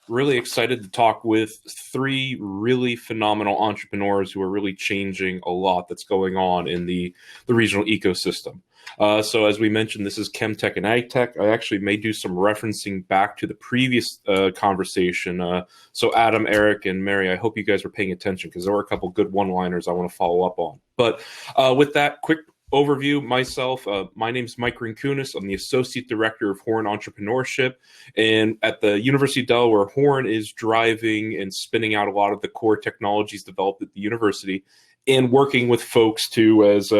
really excited to talk with three really phenomenal entrepreneurs who are really changing a lot that's going on in the regional ecosystem. So as we mentioned, this is ChemTech and AgTech. I actually may do some referencing back to the previous conversation. So Adam, Eric, and Mary, I hope you guys were paying attention because there were a couple good one-liners I want to follow up on. But with that quick overview, myself, my name is Mike Rinkunas. I'm the Associate Director of Horn Entrepreneurship. And at the University of Delaware, Horn is driving and spinning out a lot of the core technologies developed at the university and working with folks to, as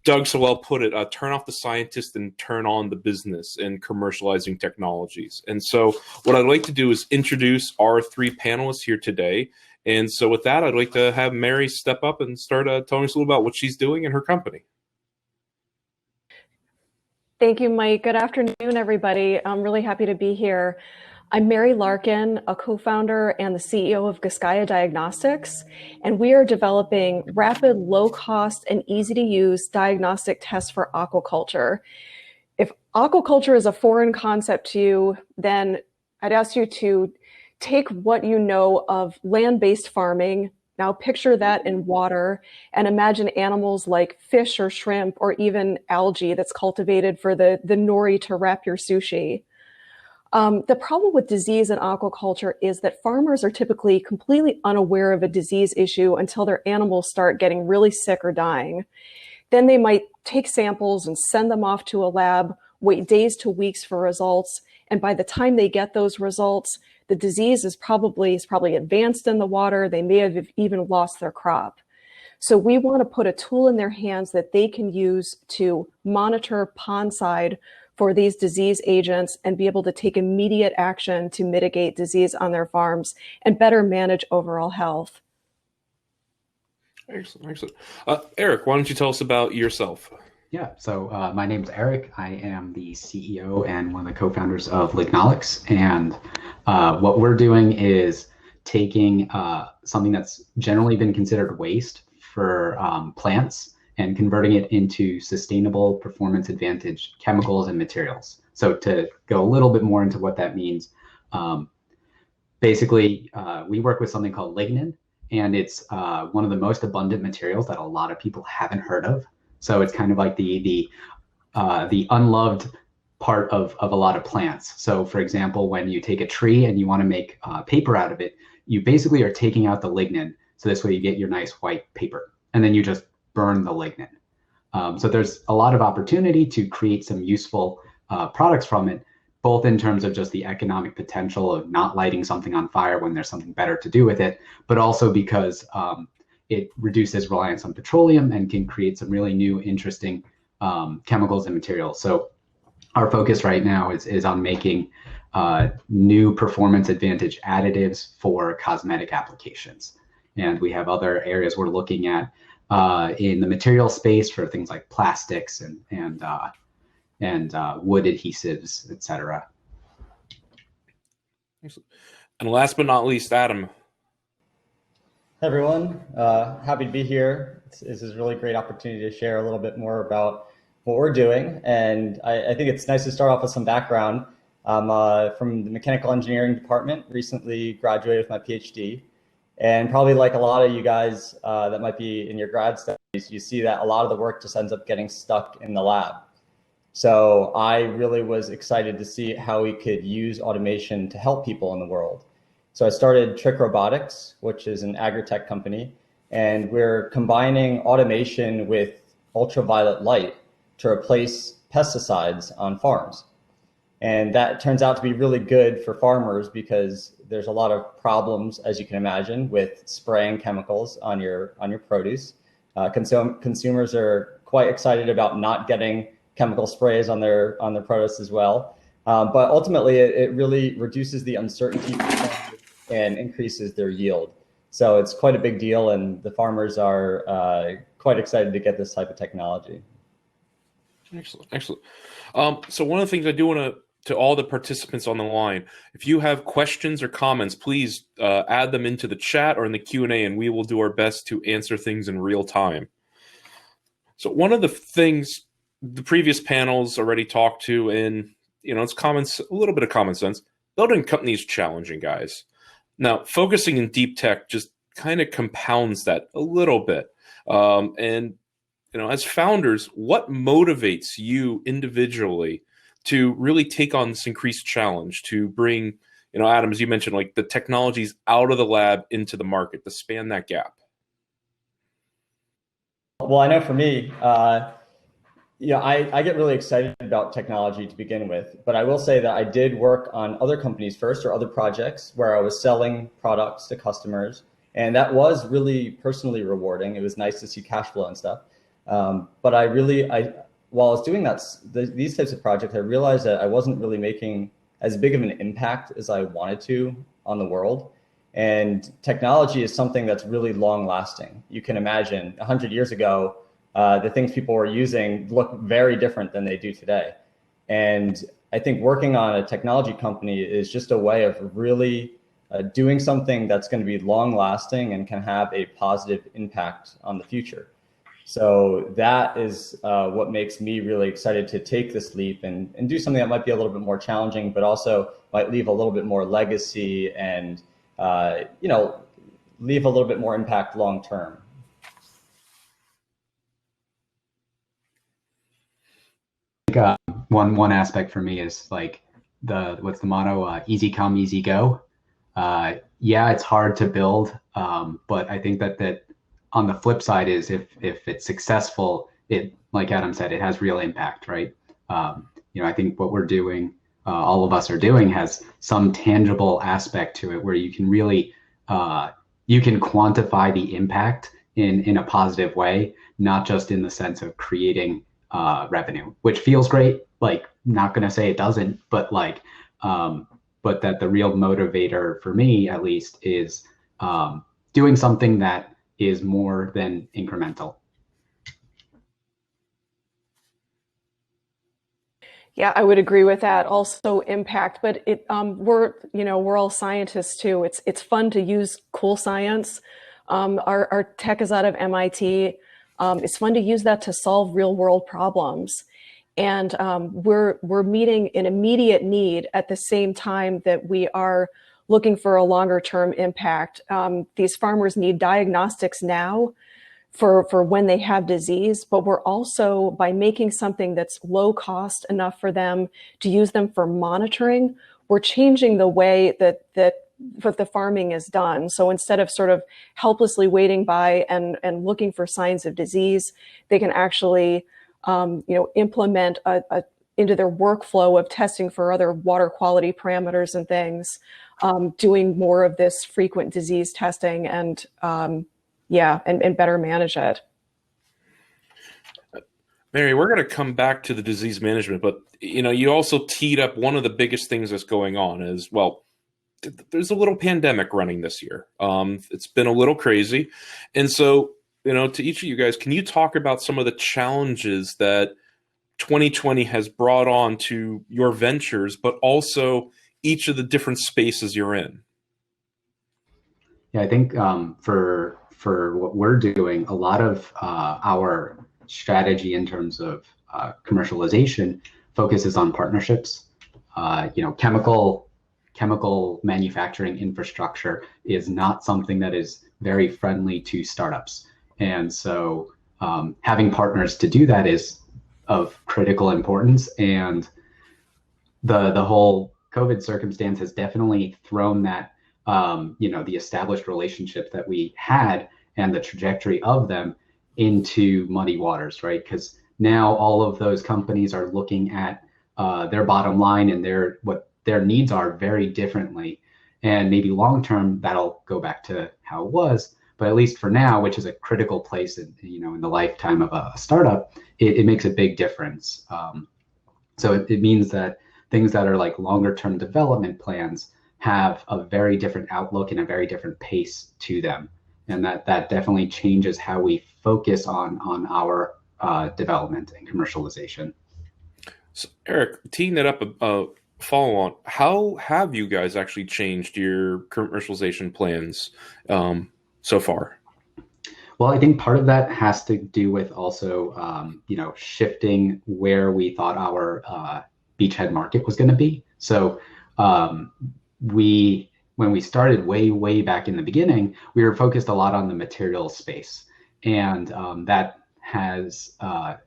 Doug so well put it, turn off the scientist and turn on the business and commercializing technologies. And so what I'd like to do is introduce our three panelists here today. And so with that, I'd like to have Mary step up and start telling us a little about what she's doing in her company. Thank you, Mike. Good afternoon, everybody. I'm really happy to be here. I'm Mary Larkin, a co-founder and the CEO of Gaskiya Diagnostics, and we are developing rapid, low-cost, and easy-to-use diagnostic tests for aquaculture. If aquaculture is a foreign concept to you, then I'd ask you to take what you know of land-based farming, now picture that in water, and imagine animals like fish or shrimp or even algae that's cultivated for the nori to wrap your sushi. The problem with disease in aquaculture is that farmers are typically completely unaware of a disease issue until their animals start getting really sick or dying. Then they might take samples and send them off to a lab, wait days to weeks for results, and by the time they get those results, the disease is probably advanced in the water. They may have even lost their crop. So we want to put a tool in their hands that they can use to monitor pondside for these disease agents and be able to take immediate action to mitigate disease on their farms and better manage overall health. Excellent, excellent. Eric, why don't you tell us about yourself? Yeah, so my name's Eric. I am the CEO and one of the co-founders of Lignolix. And what we're doing is taking something that's generally been considered waste for plants and converting it into sustainable performance advantage chemicals and materials. So to go a little bit more into what that means, basically we work with something called lignin, and it's one of the most abundant materials that a lot of people haven't heard of. So it's kind of like the unloved part of a lot of plants. So for example, when you take a tree and you want to make paper out of it, you basically are taking out the lignin. So this way you get your nice white paper, and then you just burn the lignin. So there's a lot of opportunity to create some useful products from it, both in terms of just the economic potential of not lighting something on fire when there's something better to do with it, but also because it reduces reliance on petroleum and can create some really new, interesting chemicals and materials. So our focus right now is on making new performance advantage additives for cosmetic applications. And we have other areas we're looking at in the material space for things like plastics and wood adhesives, et cetera. And last but not least, Adam. Hey everyone, happy to be here. This is a really great opportunity to share a little bit more about what we're doing. And I think it's nice to start off with some background. I'm from the mechanical engineering department, recently graduated with my PhD. And probably like a lot of you guys that might be in your grad studies, you see that a lot of the work just ends up getting stuck in the lab. So I really was excited to see how we could use automation to help people in the world. So I started TRIC Robotics, which is an AgTech company, and we're combining automation with ultraviolet light to replace pesticides on farms. And that turns out to be really good for farmers because there's a lot of problems, as you can imagine, with spraying chemicals on your produce. Consumers are quite excited about not getting chemical sprays on their produce as well. But ultimately, it really reduces the uncertainty and increases their yield. So it's quite a big deal, and the farmers are quite excited to get this type of technology. Excellent, excellent. So one of the things I do want to all the participants on the line, if you have questions or comments, please add them into the chat or in the Q&A, and we will do our best to answer things in real time. So one of the things the previous panels already talked to, and it's a little bit of common sense, building companies is challenging, guys. Now, focusing in deep tech just kind of compounds that a little bit. And as founders, what motivates you individually to really take on this increased challenge to bring, Adam, as you mentioned, like the technologies out of the lab into the market to span that gap? Well, I know for me, I get really excited about technology to begin with, but I will say that I did work on other companies first or other projects where I was selling products to customers. And that was really personally rewarding. It was nice to see cash flow and stuff. But while I was doing these types of projects, I realized that I wasn't really making as big of an impact as I wanted to on the world. And technology is something that's really long lasting. You can imagine 100 years ago, the things people were using look very different than they do today. And I think working on a technology company is just a way of really doing something that's going to be long lasting and can have a positive impact on the future. So that is what makes me really excited to take this leap and do something that might be a little bit more challenging, but also might leave a little bit more legacy and leave a little bit more impact long term. One aspect for me is like what's the motto? Easy come, easy go. Yeah, it's hard to build, but I think that on the flip side is if it's successful, it, like Adam said, it has real impact, right? I think what we're doing, all of us are doing, has some tangible aspect to it where you can really you can quantify the impact in a positive way, not just in the sense of creating revenue, which feels great. Like, not going to say it doesn't, but but that the real motivator for me, at least, is doing something that is more than incremental. Yeah, I would agree with that. Also impact, but we're all scientists too. It's fun to use cool science. Our tech is out of MIT. It's fun to use that to solve real world problems. And we're meeting an immediate need at the same time that we are looking for a longer term impact. These farmers need diagnostics now for when they have disease, but we're also, by making something that's low cost enough for them to use them for monitoring, we're changing the way that the farming is done. So instead of sort of helplessly waiting by and looking for signs of disease, they can actually implement into their workflow of testing for other water quality parameters and things, doing more of this frequent disease testing and better manage it. Mary, we're going to come back to the disease management, but you also teed up one of the biggest things that's going on is, well, there's a little pandemic running this year. It's been a little crazy. And so, to each of you guys, can you talk about some of the challenges that 2020 has brought on to your ventures, but also each of the different spaces you're in? Yeah, I think for what we're doing, a lot of our strategy in terms of commercialization focuses on partnerships. Chemical manufacturing infrastructure is not something that is very friendly to startups. And so having partners to do that is of critical importance. And the whole COVID circumstance has definitely thrown that, the established relationships that we had and the trajectory of them into muddy waters, right? Because now all of those companies are looking at their bottom line and what their needs are very differently. And maybe long term, that'll go back to how it was. But at least for now, which is a critical place in the lifetime of a startup, it makes a big difference. So it means that things that are like longer term development plans have a very different outlook and a very different pace to them. And that definitely changes how we focus on our development and commercialization. So Eric, teeing it up a follow on, how have you guys actually changed your commercialization plans so far? Well, I think part of that has to do with also, shifting where we thought our beachhead market was going to be. So um, when we started way back in the beginning, we were focused a lot on the materials space, and that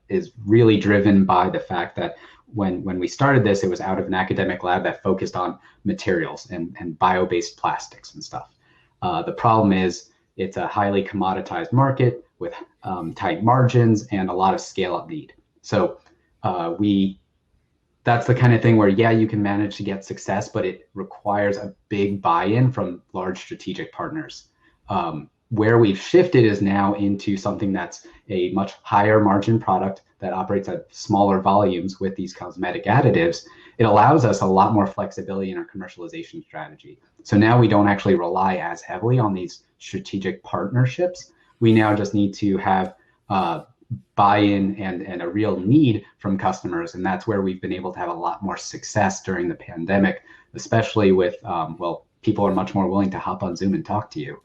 is really driven by the fact that when we started this, it was out of an academic lab that focused on materials and bio-based plastics and stuff. The problem is it's a highly commoditized market with tight margins and a lot of scale-up need. So that's the kind of thing where, yeah, you can manage to get success, but it requires a big buy-in from large strategic partners. Where we've shifted is now into something that's a much higher margin product that operates at smaller volumes with these cosmetic additives. It allows us a lot more flexibility in our commercialization strategy. So now we don't actually rely as heavily on these strategic partnerships. We now just need to have buy-in and a real need from customers. And that's where we've been able to have a lot more success during the pandemic, especially with, well, people are much more willing to hop on Zoom and talk to you.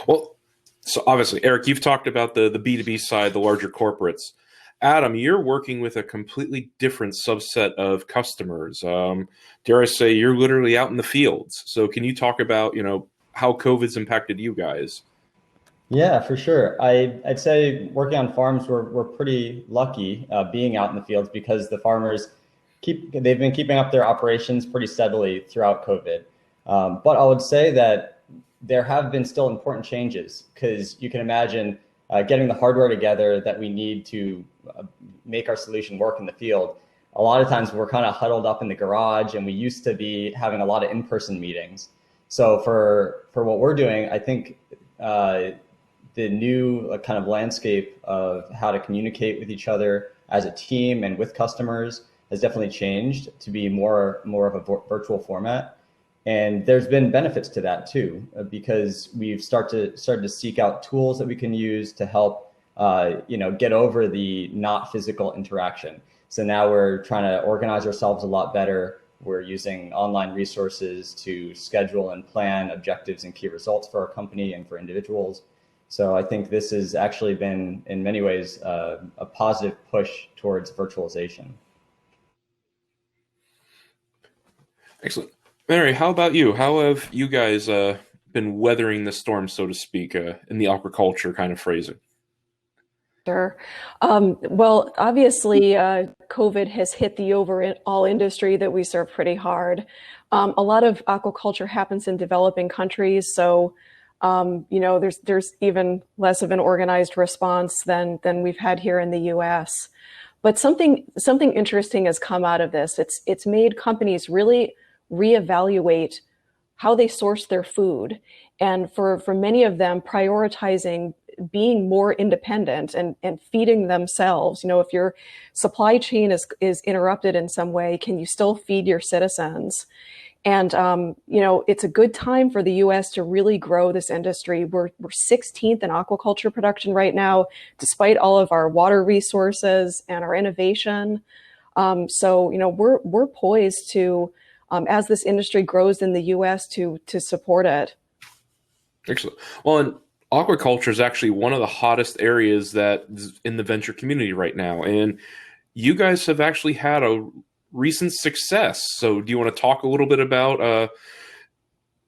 Well, so obviously, Eric, you've talked about the B2B side, the larger corporates. Adam, you're working with a completely different subset of customers. Dare I say, you're literally out in the fields. So can you talk about, how COVID's impacted you guys? Yeah, for sure. I'd say working on farms, we're pretty lucky being out in the fields because the farmers they've been keeping up their operations pretty steadily throughout COVID. But I would say that there have been still important changes because you can imagine getting the hardware together that we need to make our solution work in the field. A lot of times we're kind of huddled up in the garage, and we used to be having a lot of in-person meetings. So for what we're doing, I think the new kind of landscape of how to communicate with each other as a team and with customers has definitely changed to be more of a virtual format. And there's been benefits to that too, because we've started to seek out tools that we can use to help, get over the not physical interaction. So now we're trying to organize ourselves a lot better. We're using online resources to schedule and plan objectives and key results for our company and for individuals. So I think this has actually been, in many ways, a positive push towards virtualization. Excellent. Mary, how about you? How have you guys been weathering the storm, so to speak, in the aquaculture kind of phrasing? Sure. Well, obviously, COVID has hit the overall industry that we serve pretty hard. A lot of aquaculture happens in developing countries, so there's even less of an organized response than we've had here in the U.S. But something interesting has come out of this. It's made companies really reevaluate how they source their food, and for many of them, prioritizing being more independent and feeding themselves. If your supply chain is interrupted in some way, can you still feed your citizens? And it's a good time for the U.S. to really grow this industry. We're 16th in aquaculture production right now, despite all of our water resources and our innovation. So we're poised to, as this industry grows in the U.S., to support it. Excellent. Well, and aquaculture is actually one of the hottest areas that is in the venture community right now, and you guys have actually had a recent success. So do you want to talk a little bit about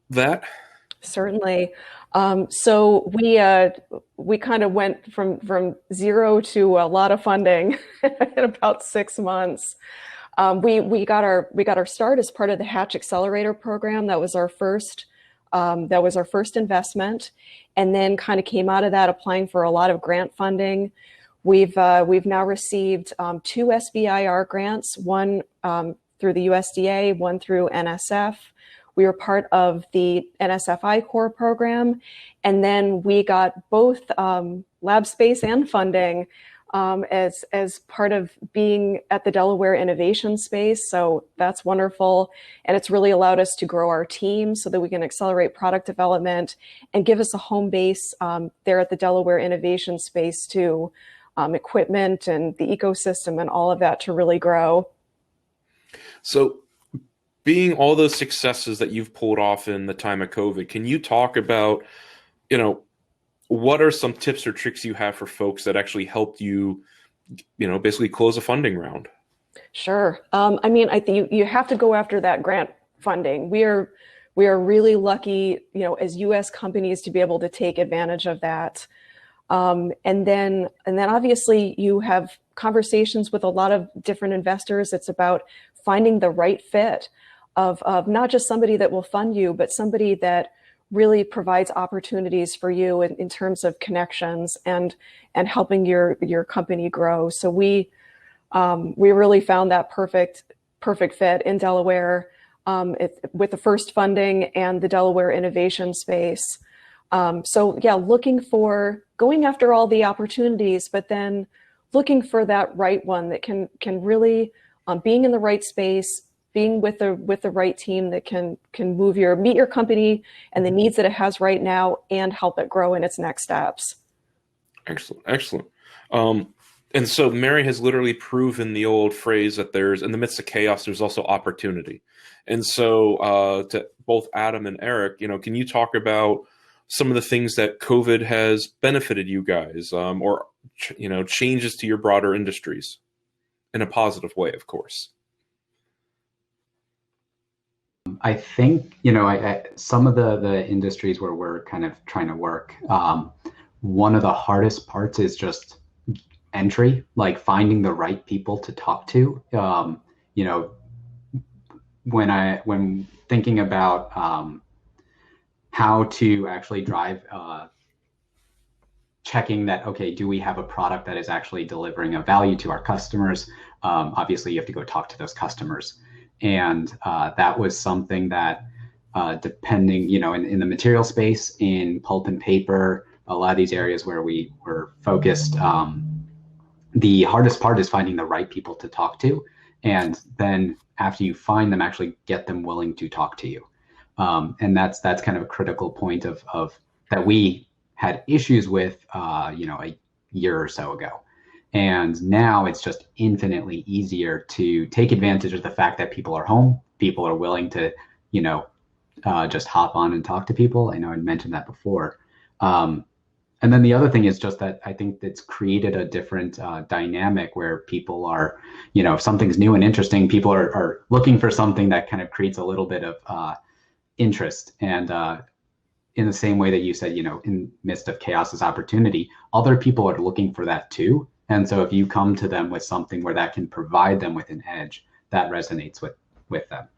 that? Certainly. So we kind of went from zero to a lot of funding in about 6 months. We got our start as part of the Hatch Accelerator program. That was our first investment, and then kind of came out of that applying for a lot of grant funding. We've now received 2 SBIR grants, one through the USDA, one through NSF. We were part of the NSF I-Corps program, and then we got both lab space and funding as part of being at the Delaware Innovation Space. So that's wonderful, and it's really allowed us to grow our team so that we can accelerate product development and give us a home base there at the Delaware Innovation Space to equipment and the ecosystem and all of that to really grow. So being all those successes that you've pulled off in the time of COVID, can you talk about, what are some tips or tricks you have for folks that actually helped you, basically close a funding round? Sure. I mean, I think you have to go after that grant funding. We are really lucky, as U.S. companies to be able to take advantage of that. And then obviously you have conversations with a lot of different investors. It's about finding the right fit of not just somebody that will fund you, but somebody that really provides opportunities for you in terms of connections and helping your company grow. So we really found that perfect fit in Delaware, with the first funding and the Delaware innovation space. So yeah, going after all the opportunities, but then looking for that right one that can really, being in the right space, being with the right team that can meet your company and the needs that it has right now and help it grow in its next steps. Excellent. And so Mary has literally proven the old phrase that there's, in the midst of chaos, there's also opportunity. And so to both Adam and Eric, can you talk about some of the things that COVID has benefited you guys, or changes to your broader industries in a positive way, of course? I think, some of the industries where we're kind of trying to work, one of the hardest parts is just entry, like finding the right people to talk to. When thinking about how to actually drive, checking that, okay, do we have a product that is actually delivering a value to our customers? Obviously, you have to go talk to those customers. And that was something that, depending, in the material space, in pulp and paper, a lot of these areas where we were focused, the hardest part is finding the right people to talk to. And then after you find them, actually get them willing to talk to you. And that's kind of a critical point of that we had issues with, a year or so ago. And now it's just infinitely easier to take advantage of the fact that people are home. People are willing to, just hop on and talk to people. I know I mentioned that before. And then the other thing is just that I think it's created a different dynamic where people are, if something's new and interesting, people are looking for something that kind of creates a little bit of interest. And in the same way that you said, in midst of chaos is opportunity, other people are looking for that too. And so if you come to them with something where that can provide them with an edge, that resonates with them.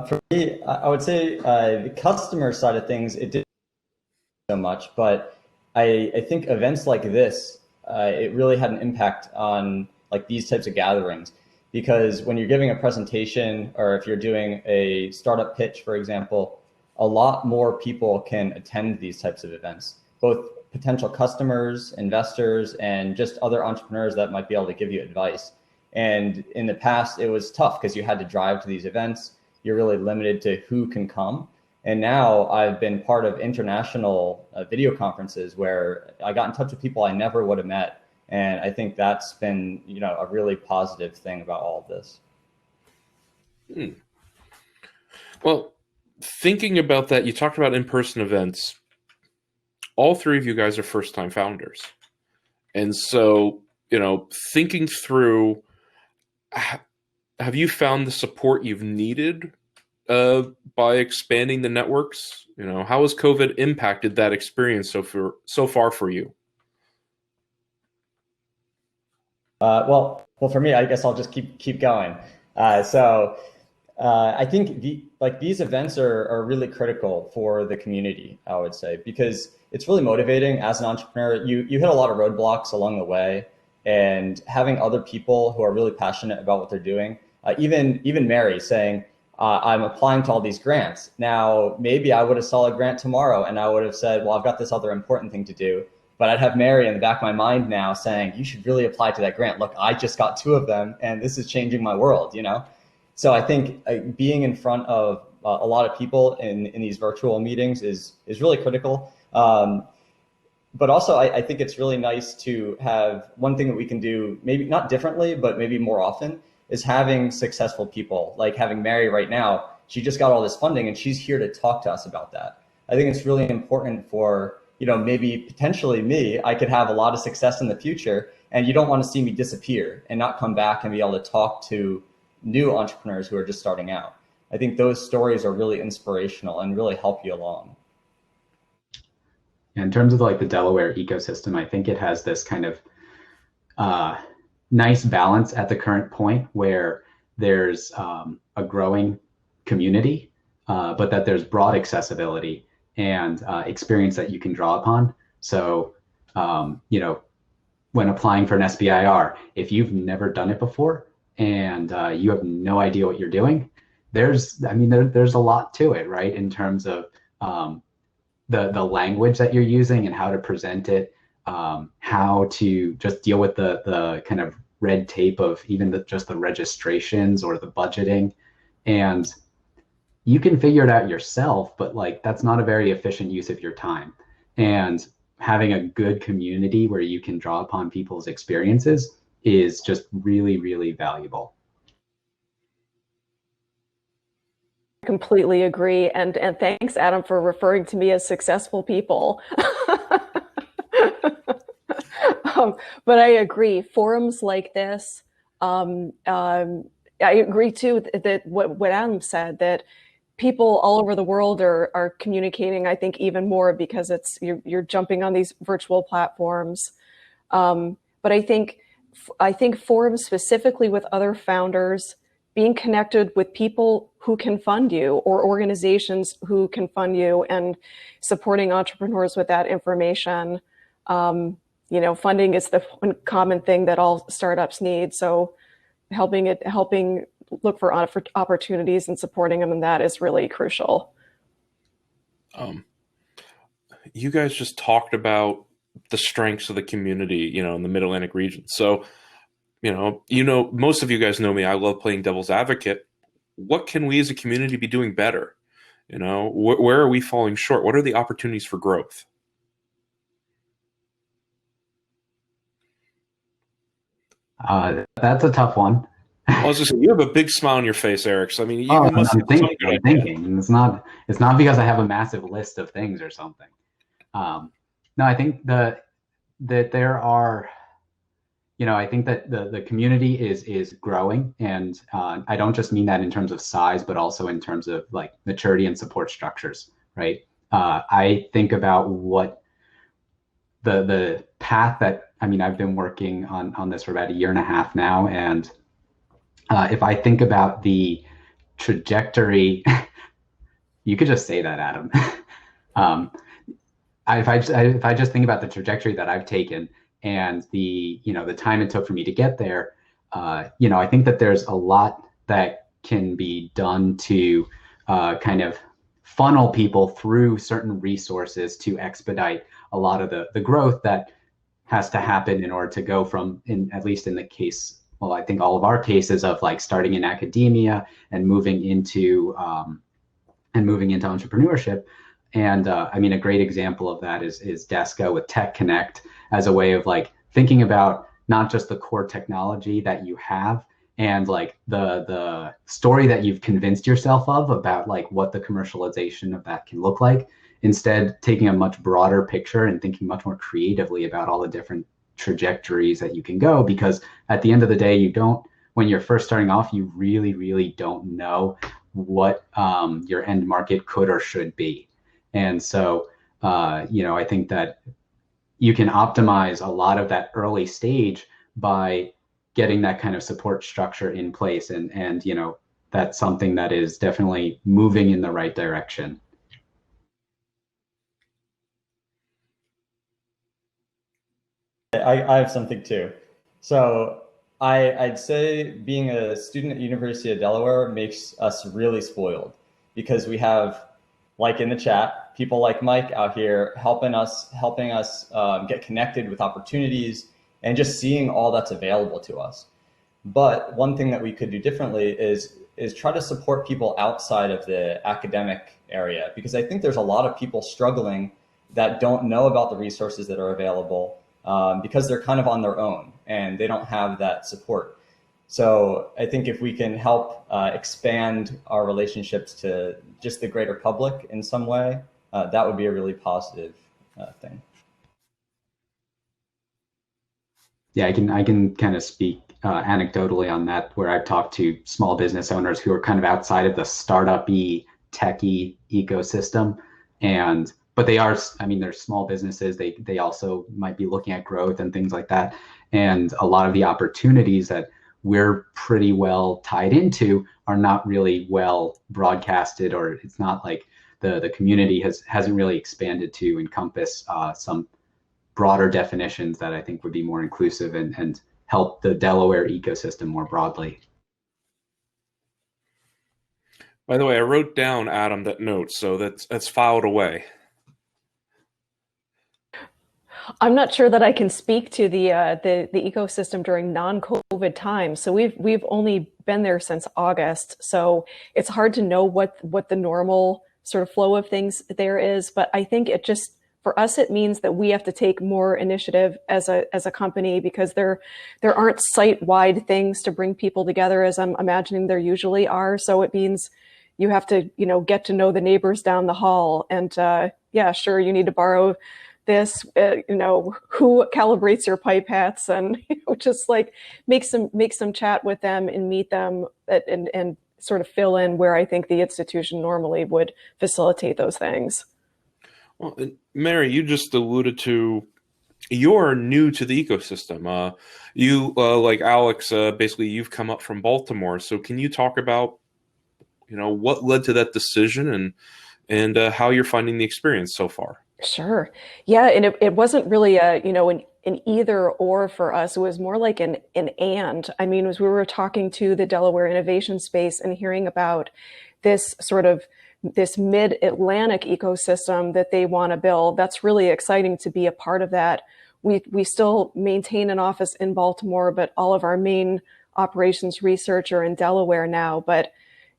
For me, I would say the customer side of things, it didn't so much, but I think events like this, it really had an impact on like these types of gatherings, because when you're giving a presentation or if you're doing a startup pitch, for example, a lot more people can attend these types of events, both potential customers, investors, and just other entrepreneurs that might be able to give you advice. And in the past, it was tough because you had to drive to these events. You're really limited to who can come. And now I've been part of international video conferences where I got in touch with people I never would have met. And I think that's been, a really positive thing about all of this. Well, thinking about that, you talked about in-person events. All three of you guys are first-time founders. And so, thinking through, have you found the support you've needed by expanding the networks? How has COVID impacted that experience so far for you? Well, for me, I guess I'll just keep going. I think these events are really critical for the community, I would say, because it's really motivating as an entrepreneur. You hit a lot of roadblocks along the way, and having other people who are really passionate about what they're doing, even Mary saying, I'm applying to all these grants. Now, maybe I would have saw a grant tomorrow and I would have said, well, I've got this other important thing to do. But I'd have Mary in the back of my mind now saying, you should really apply to that grant. Look, I just got 2 of them and this is changing my world, So I think being in front of a lot of people in these virtual meetings is really critical. But also, I think it's really nice to have one thing that we can do, maybe not differently, but maybe more often, is having successful people, like having Mary right now. She just got all this funding and she's here to talk to us about that. I think it's really important for maybe potentially me, I could have a lot of success in the future, and you don't want to see me disappear and not come back and be able to talk to new entrepreneurs who are just starting out. I think those stories are really inspirational and really help you along. In terms of like the Delaware ecosystem, I think it has this kind of nice balance at the current point where there's a growing community, but that there's broad accessibility and experience that you can draw upon. So, when applying for an SBIR, if you've never done it before and you have no idea what you're doing, there's a lot to it, right? In terms of the language that you're using and how to present it, how to just deal with the kind of red tape of even just the registrations or the budgeting. And you can figure it out yourself, but like that's not a very efficient use of your time. And having a good community where you can draw upon people's experiences is just really, really valuable. Completely agree. And thanks, Adam, for referring to me as successful people. But I agree. Forums like this, I agree too that what Adam said, that people all over the world are communicating, I think, even more because you're jumping on these virtual platforms. But I think forums specifically with other founders, being connected with people who can fund you or organizations who can fund you, and supporting entrepreneurs with that information. Funding is the one common thing that all startups need. So helping look for opportunities and supporting them in that is really crucial. You guys just talked about the strengths of the community, in the Mid-Atlantic region. So, most of you guys know me. I love playing devil's advocate. What can we as a community be doing better? Where are we falling short? What are the opportunities for growth? That's a tough one. I was just saying, you have a big smile on your face, Eric. So, you must I'm thinking. It's not because I have a massive list of things or something. No, I think that there are, I think that the community is growing, and I don't just mean that in terms of size, but also in terms of like maturity and support structures, right? I think about what the path that, I've been working on this for about 1.5 years now, and if I think about the trajectory, you could just say that, Adam. If I just think about the trajectory that I've taken and the time it took for me to get there, I think that there's a lot that can be done to kind of funnel people through certain resources to expedite a lot of the growth that has to happen in order to go from, at least in the case, well, I think all of our cases of like starting in academia and moving into entrepreneurship. And a great example of that is Gaskiya with Tech Connect, as a way of like thinking about not just the core technology that you have and like the story that you've convinced yourself of about like what the commercialization of that can look like. Instead, taking a much broader picture and thinking much more creatively about all the different trajectories that you can go, because at the end of the day, when you're first starting off, you really, really don't know what your end market could or should be. And so, I think that you can optimize a lot of that early stage by getting that kind of support structure in place. And that's something that is definitely moving in the right direction. I have something too. So I'd say being a student at University of Delaware makes us really spoiled, because we have, like in the chat, people like Mike out here helping us get connected with opportunities and just seeing all that's available to us. But one thing that we could do differently is try to support people outside of the academic area, because I think there's a lot of people struggling that don't know about the resources that are available, because they're kind of on their own and they don't have that support. So I think if we can help expand our relationships to just the greater public in some way, that would be a really positive thing. Yeah, I can kind of speak anecdotally on that, where I've talked to small business owners who are kind of outside of the startup-y, techy ecosystem, but they are, I mean, they're small businesses. They also might be looking at growth and things like that, and a lot of the opportunities that we're pretty well tied into are not really well broadcasted, or it's not like the community hasn't really expanded to encompass some broader definitions that I think would be more inclusive and help the Delaware ecosystem more broadly. By the way, I wrote down, Adam, that note, so that's filed away. I'm not sure that I can speak to the ecosystem during non-COVID times. So we've only been there since August, so it's hard to know what the normal sort of flow of things there is. But I think it just, for us, it means that we have to take more initiative as a company, because there aren't site-wide things to bring people together as I'm imagining there usually are. So it means you have to, get to know the neighbors down the hall, and yeah, sure, you need to borrow this, who calibrates your pipettes, and just like make some chat with them and meet them and sort of fill in where I think the institution normally would facilitate those things. Well, Mary, you just alluded to you're new to the ecosystem. You, like Alex, basically you've come up from Baltimore. So can you talk about, what led to that decision and how you're finding the experience so far? Sure. Yeah, and it wasn't really an either or for us. It was more like an and. I mean, as we were talking to the Delaware innovation space and hearing about this mid-Atlantic ecosystem that they want to build, that's really exciting to be a part of that. We still maintain an office in Baltimore, but all of our main operations research are in Delaware now. But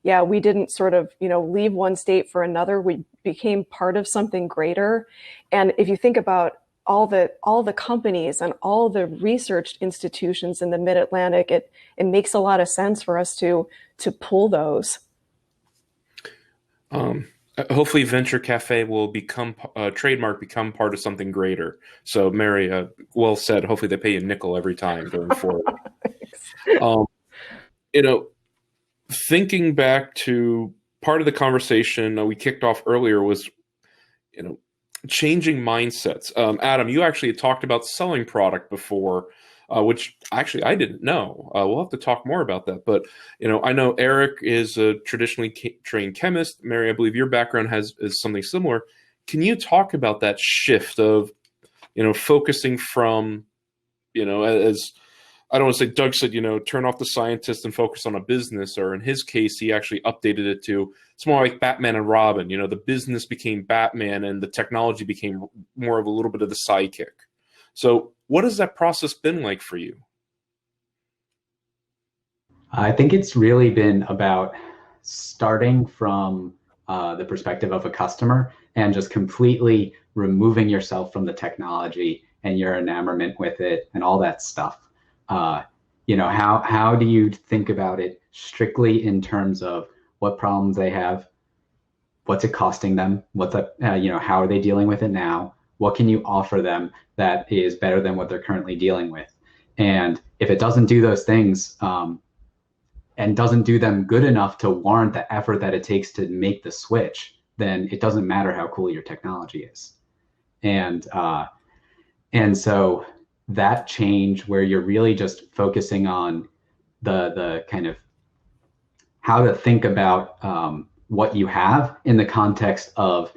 yeah, we didn't sort of, leave one state for another. We became part of something greater. And if you think about all the companies and all the research institutions in the Mid-Atlantic, it makes a lot of sense for us to pull those. Hopefully Venture Cafe will become trademark, become part of something greater. So Mary, well said. Hopefully they pay you a nickel every time going forward. Thinking back to part of the conversation we kicked off earlier was, changing mindsets. Adam, you actually had talked about selling product before, which actually I didn't know. We'll have to talk more about that. But, I know Eric is a traditionally trained chemist. Mary, I believe your background is something similar. Can you talk about that shift of, focusing from, as I don't want to say Doug said, turn off the scientist and focus on a business, or in his case, he actually updated it to, it's more like Batman and Robin. The business became Batman and the technology became more of a little bit of the sidekick. So what has that process been like for you? I think it's really been about starting from the perspective of a customer and just completely removing yourself from the technology and your enamorment with it and all that stuff. How do you think about it strictly in terms of what problems they have, what's it costing them, how are they dealing with it now, what can you offer them that is better than what they're currently dealing with? And if it doesn't do those things and doesn't do them good enough to warrant the effort that it takes to make the switch, then it doesn't matter how cool your technology is. And so that change, where you're really just focusing on the kind of how to think about what you have in the context of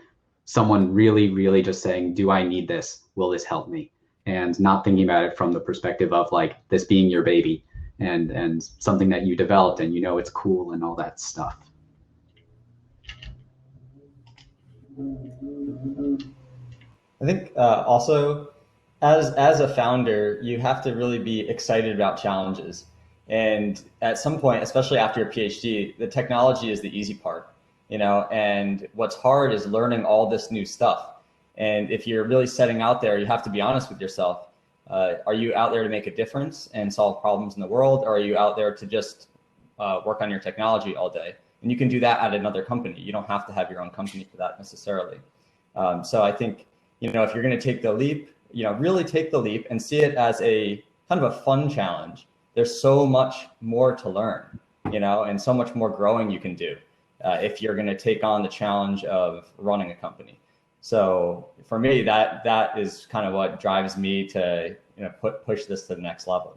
someone really, really just saying, do I need this? Will this help me? And not thinking about it from the perspective of like this being your baby and something that you developed and it's cool and all that stuff. I think also, as a founder, you have to really be excited about challenges. And at some point, especially after your PhD, the technology is the easy part, and what's hard is learning all this new stuff. And if you're really setting out there, you have to be honest with yourself. Are you out there to make a difference and solve problems in the world? Or are you out there to just work on your technology all day? And you can do that at another company. You don't have to have your own company for that necessarily. So I think, if you're going to take the leap, really take the leap and see it as a kind of a fun challenge. There's so much more to learn, and so much more growing you can do if you're going to take on the challenge of running a company. So for me, that is kind of what drives me to push this to the next level.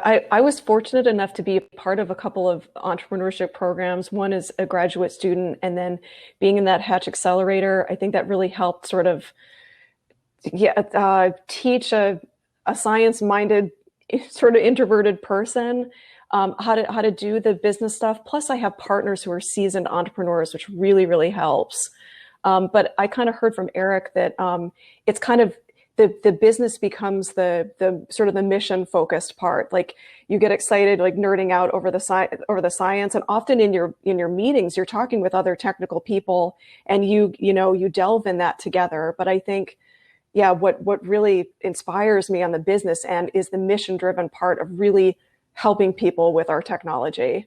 I was fortunate enough to be a part of a couple of entrepreneurship programs. One is a graduate student, and then being in that Hatch Accelerator, I think that really helped sort of teach a science-minded, sort of introverted person how to do the business stuff. Plus, I have partners who are seasoned entrepreneurs, which really, really helps. But I kind of heard from Eric that it's kind of the business becomes the sort of the mission focused part. Like you get excited, like nerding out over the science, and often in your meetings, you're talking with other technical people, and you delve in that together. But I think, what really inspires me on the business end is the mission driven part of really helping people with our technology.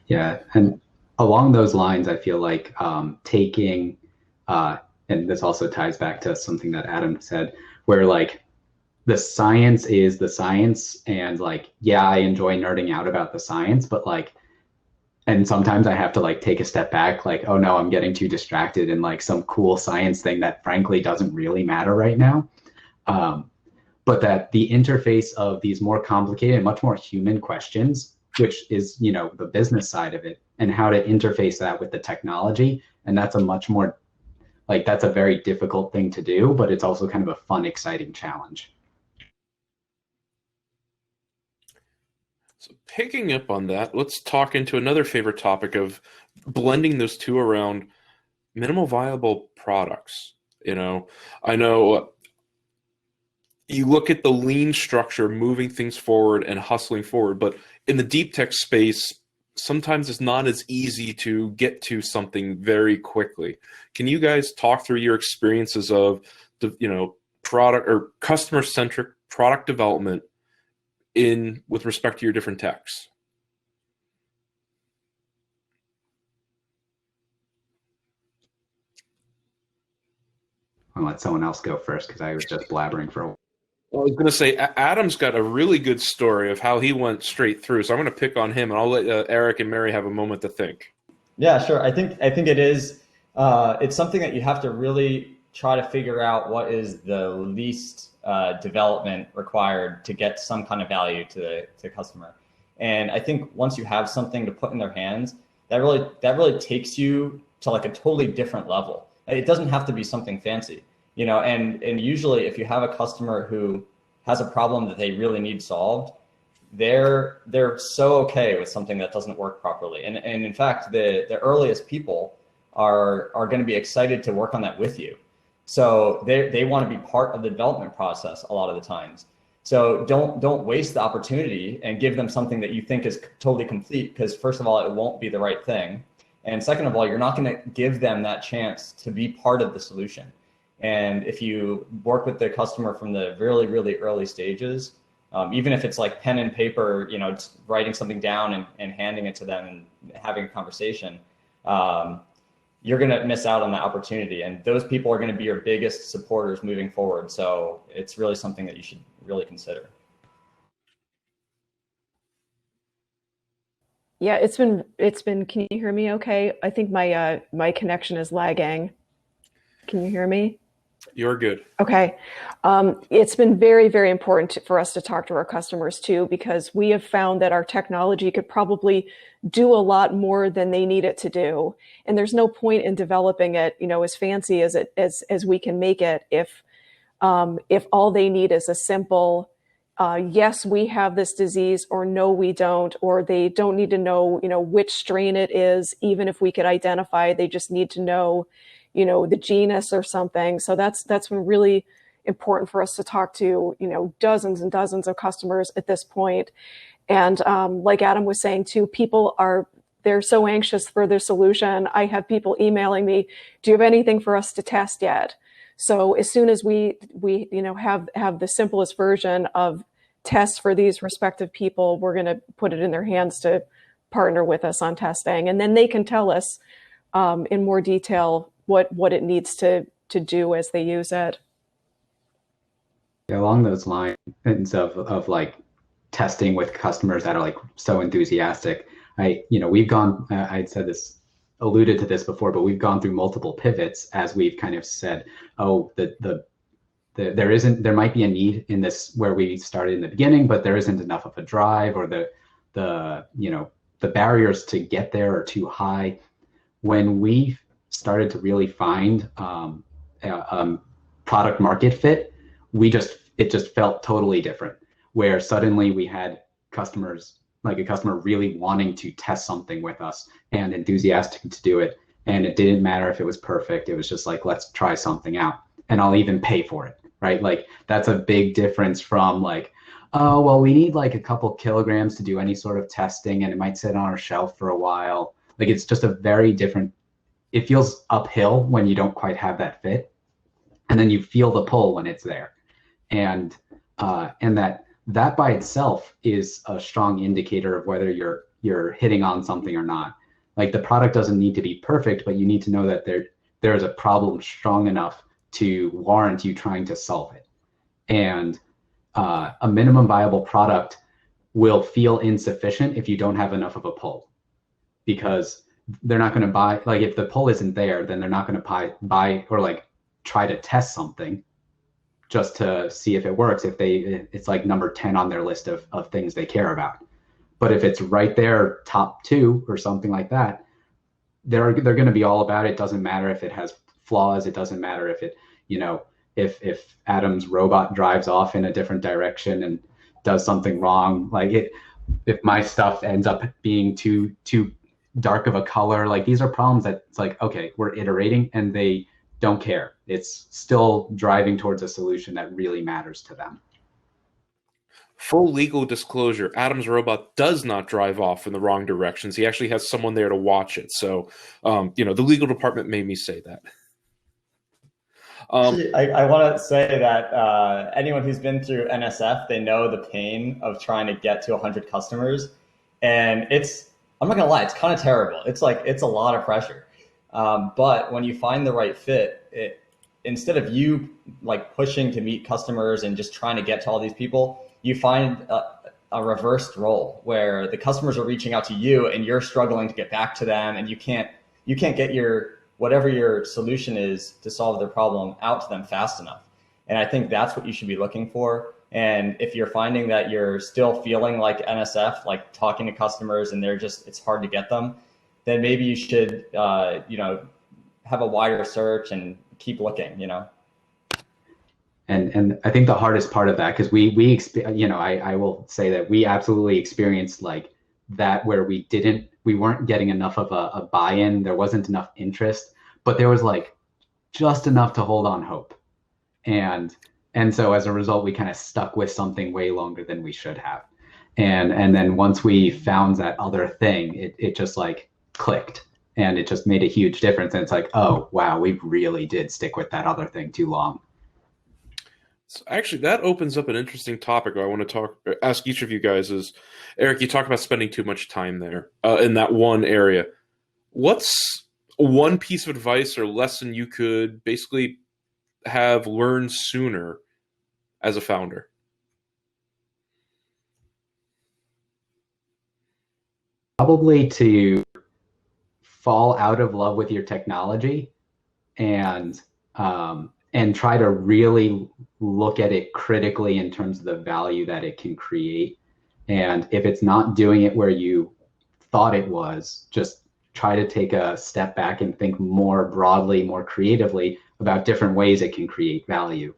Yeah, and along those lines, I feel like taking and this also ties back to something that Adam said, where like the science is the science, and like, I enjoy nerding out about the science, but like, and sometimes I have to like take a step back, like, oh no, I'm getting too distracted in like some cool science thing that frankly doesn't really matter right now. But that the interface of these more complicated, much more human questions, which is, the business side of it, and how to interface that with the technology. And that's a much more that's a very difficult thing to do, but it's also kind of a fun, exciting challenge. So picking up on that, let's talk into another favorite topic of blending those two around minimal viable products. I know you look at the lean structure, moving things forward and hustling forward, but in the deep tech space, sometimes it's not as easy to get to something very quickly. Can you guys talk through your experiences of product or customer-centric product development with respect to your different techs? I'll let someone else go first because I was just blabbering for a while. Well, I was going to say, Adam's got a really good story of how he went straight through. So I'm going to pick on him, and I'll let Eric and Mary have a moment to think. Yeah, sure. I think it is. It's something that you have to really try to figure out what is the least development required to get some kind of value to the customer. And I think once you have something to put in their hands, that really takes you to like a totally different level. It doesn't have to be something fancy. And usually if you have a customer who has a problem that they really need solved, they're so okay with something that doesn't work properly. And in fact, the earliest people are going to be excited to work on that with you. So they want to be part of the development process a lot of the times. So don't waste the opportunity and give them something that you think is totally complete, because first of all, it won't be the right thing. And second of all, you're not going to give them that chance to be part of the solution. And if you work with the customer from the really, really early stages, even if it's like pen and paper, just writing something down and handing it to them and having a conversation, you're going to miss out on that opportunity. And those people are going to be your biggest supporters moving forward. So it's really something that you should really consider. Yeah, it's been, can you hear me okay? I think my connection is lagging. Can you hear me? You're good. Okay. It's been very, very important for us to talk to our customers too, because we have found that our technology could probably do a lot more than they need it to do. And there's no point in developing it, as fancy as we can make it if all they need is a simple, yes, we have this disease, or no, we don't, or they don't need to know, which strain it is, even if we could identify, they just need to know, the genus or something. So that's been really important for us to talk to, dozens and dozens of customers at this point. And like Adam was saying too, they're so anxious for their solution. I have people emailing me, do you have anything for us to test yet? So as soon as we have the simplest version of tests for these respective people, we're going to put it in their hands to partner with us on testing, and then they can tell us in more detail what it needs to do as they use it. Yeah, along those lines of like testing with customers that are like so enthusiastic, we've gone, I'd said this, alluded to this before, but we've gone through multiple pivots as we've kind of said, oh, there might be a need in this where we started in the beginning, but there isn't enough of a drive, or the barriers to get there are too high. When we started to really find product market fit, it just felt totally different, where suddenly we had customers, like a customer really wanting to test something with us and enthusiastic to do it. And it didn't matter if it was perfect. It was just like, let's try something out and I'll even pay for it, right? Like that's a big difference from like, oh, well, we need like a couple kilograms to do any sort of testing and it might sit on our shelf for a while. Like it's just a very different, it feels uphill when you don't quite have that fit. And then you feel the pull when it's there. And that by itself is a strong indicator of whether you're hitting on something or not. Like the product doesn't need to be perfect, but you need to know that there is a problem strong enough to warrant you trying to solve it. And a minimum viable product will feel insufficient if you don't have enough of a pull, because they're not going to buy, like if the pull isn't there, then they're not going to buy or like try to test something just to see if it works, if it's like number 10 on their list of things they care about. But if it's right there, top 2 or something like that, they're going to be all about it. Doesn't matter if it has flaws. It doesn't matter if it, if Adam's robot drives off in a different direction and does something wrong. Like if my stuff ends up being too dark of a color, like these are problems that it's like, okay, we're iterating and they don't care. It's still driving towards a solution that really matters to them. Full legal disclosure, Adam's robot does not drive off in the wrong directions. He actually has someone there to watch it. So, the legal department made me say that. Actually, I want to say that anyone who's been through NSF, they know the pain of trying to get to 100 customers. And I'm not going to lie, it's kind of terrible. It's a lot of pressure. But when you find the right fit, instead of you like pushing to meet customers and just trying to get to all these people, you find a reversed role where the customers are reaching out to you and you're struggling to get back to them, and you can't get whatever your solution is to solve their problem out to them fast enough. And I think that's what you should be looking for. And if you're finding that you're still feeling like NSF, like talking to customers and it's hard to get them, then maybe you should, have a wider search and keep looking, And I think the hardest part of that, because I will say that we absolutely experienced like that, where we weren't getting enough of a buy-in. There wasn't enough interest, but there was like just enough to hold on hope. And so as a result, we kind of stuck with something way longer than we should have. And then once we found that other thing, it just like clicked, and it just made a huge difference. And it's like, oh, wow, we really did stick with that other thing too long. So actually, that opens up an interesting topic I want to ask each of you guys is, Eric, you talk about spending too much time there in that one area. What's one piece of advice or lesson you could basically have learned sooner as a founder? Probably to fall out of love with your technology and try to really look at it critically in terms of the value that it can create. And if it's not doing it where you thought it was, just try to take a step back and think more broadly, more creatively about different ways it can create value.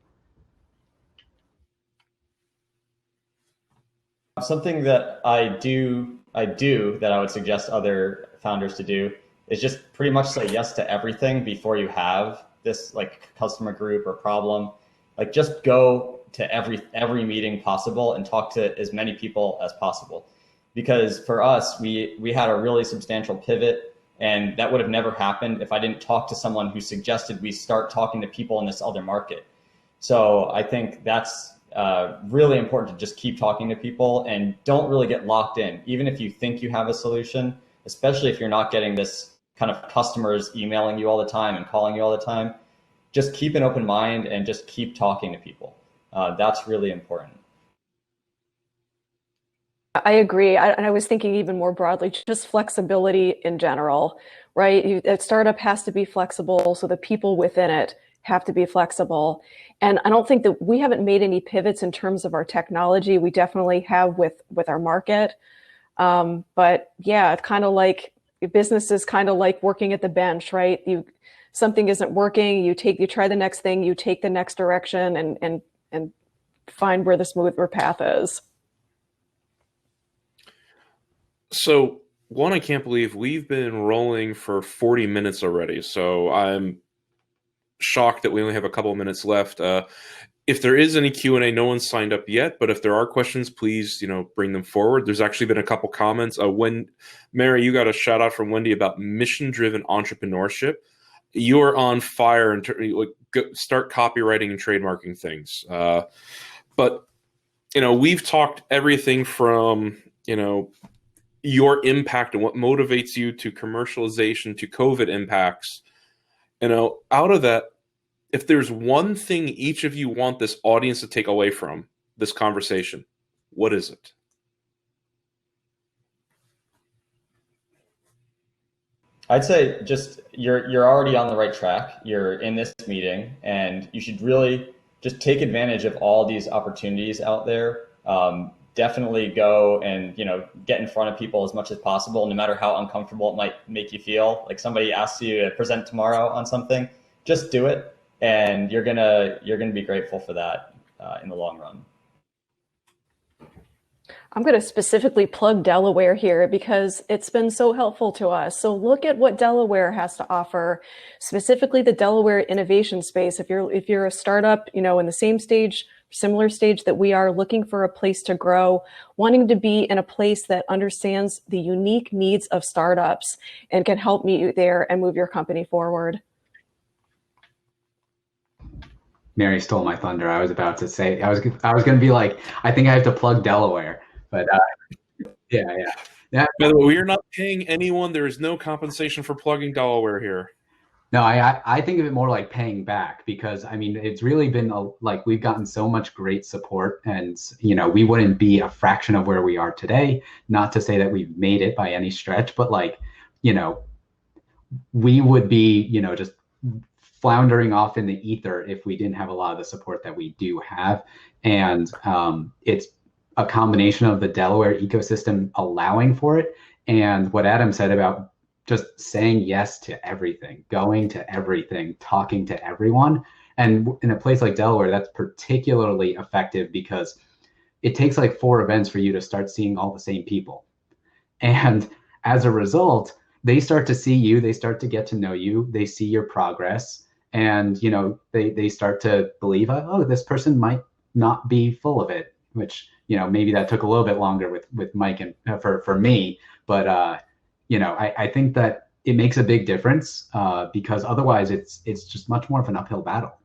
Something that I do that I would suggest other founders to do is just pretty much say yes to everything before you have this like customer group or problem. Like just go to every meeting possible and talk to as many people as possible. Because for us, we had a really substantial pivot, and that would have never happened if I didn't talk to someone who suggested we start talking to people in this other market. So I think that's really important to just keep talking to people and don't really get locked in. Even if you think you have a solution, especially if you're not getting this kind of customers emailing you all the time and calling you all the time, just keep an open mind and just keep talking to people. That's really important. I agree. And I was thinking even more broadly, just flexibility in general, right? A startup has to be flexible, so the people within it have to be flexible. And I don't think that we haven't made any pivots in terms of our technology. We definitely have with our market. But yeah, it's kind of like business is kind of like working at the bench, right? Something isn't working, you try the next thing, you take the next direction and find where the smoother path is. So, one, I can't believe we've been rolling for 40 minutes already. So I'm shocked that we only have a couple of minutes left. If there is any Q&A, no one's signed up yet, but if there are questions, please, bring them forward. There's actually been a couple comments. Mary, you got a shout out from Wendy about mission-driven entrepreneurship. You're on fire and start copywriting and trademarking things. But we've talked everything from, your impact and what motivates you to commercialization to COVID impacts. Out of that, if there's one thing each of you want this audience to take away from this conversation, what is it? I'd say just you're already on the right track. You're in this meeting, and you should really just take advantage of all these opportunities out there. Definitely go and get in front of people as much as possible, no matter how uncomfortable it might make you feel. Like somebody asks you to present tomorrow on something, just do it, and you're gonna be grateful for that in the long run. I'm going to specifically plug Delaware here because it's been so helpful to us. So look at what Delaware has to offer, specifically the Delaware innovation space. If you're a startup, in the same stage, similar stage that we are, looking for a place to grow, wanting to be in a place that understands the unique needs of startups and can help meet you there and move your company forward. Mary stole my thunder. I was about to say, I was going to be like, I think I have to plug Delaware, but yeah. By the way, we are not paying anyone. There is no compensation for plugging Delaware here. No, I think of it more like paying back, because it's really been like we've gotten so much great support, and we wouldn't be a fraction of where we are today. Not to say that we've made it by any stretch, but we would be just floundering off in the ether if we didn't have a lot of the support that we do have. And it's a combination of the Delaware ecosystem allowing for it, and what Adam said about just saying yes to everything, going to everything, talking to everyone. And in a place like Delaware, that's particularly effective because it takes like 4 events for you to start seeing all the same people. And as a result, they start to see you, they start to get to know you, they see your progress, and they start to believe, oh, this person might not be full of it, which maybe that took a little bit longer with Mike and for me, but I think that it makes a big difference because otherwise it's just much more of an uphill battle.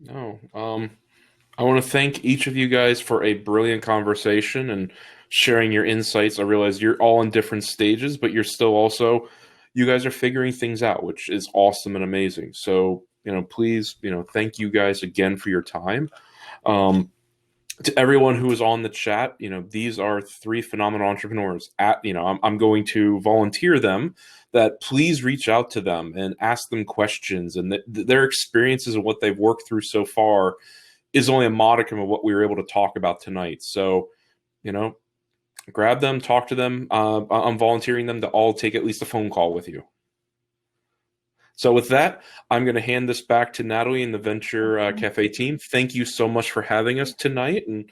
No, I want to thank each of you guys for a brilliant conversation and sharing your insights. I realize you're all in different stages, but you're still also, you guys are figuring things out, which is awesome and amazing. So, please, thank you guys again for your time. To everyone who is on the chat, these are 3 phenomenal entrepreneurs. I'm going to volunteer them that please reach out to them and ask them questions, and their experiences and what they've worked through so far is only a modicum of what we were able to talk about tonight. So, grab them, talk to them. I'm volunteering them to all take at least a phone call with you. So with that, I'm going to hand this back to Natalie and the Venture Cafe team. Thank you so much for having us tonight, and